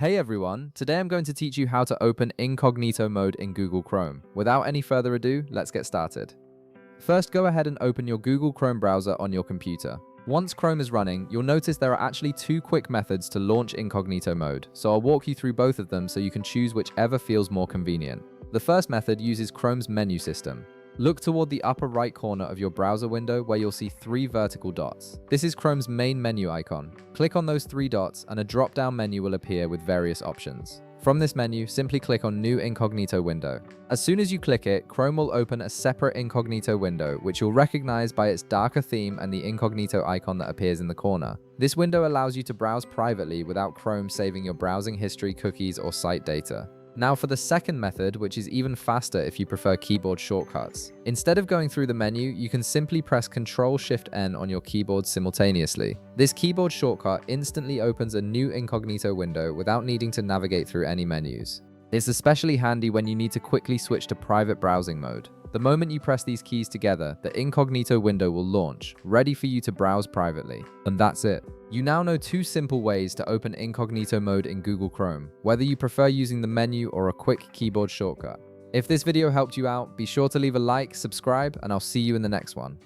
Hey everyone, today I'm going to teach you how to open incognito mode in Google Chrome. Without any further ado, let's get started. First, go ahead and open your Google Chrome browser on your computer. Once Chrome is running, you'll notice there are actually two quick methods to launch incognito mode, so I'll walk you through both of them so you can choose whichever feels more convenient. The first method uses Chrome's menu system. Look toward the upper right corner of your browser window where you'll see three vertical dots. This is Chrome's main menu icon. Click on those three dots and a drop-down menu will appear with various options. From this menu, simply click on New Incognito Window. As soon as you click it, Chrome will open a separate incognito window, which you'll recognize by its darker theme and the incognito icon that appears in the corner. This window allows you to browse privately without Chrome saving your browsing history, cookies, or site data. Now for the second method, which is even faster if you prefer keyboard shortcuts. Instead of going through the menu, you can simply press Ctrl-Shift-N on your keyboard simultaneously. This keyboard shortcut instantly opens a new incognito window without needing to navigate through any menus. It's especially handy when you need to quickly switch to private browsing mode. The moment you press these keys together, the incognito window will launch, ready for you to browse privately. And that's it. You now know two simple ways to open incognito mode in Google Chrome, whether you prefer using the menu or a quick keyboard shortcut. If this video helped you out, be sure to leave a like, subscribe, and I'll see you in the next one.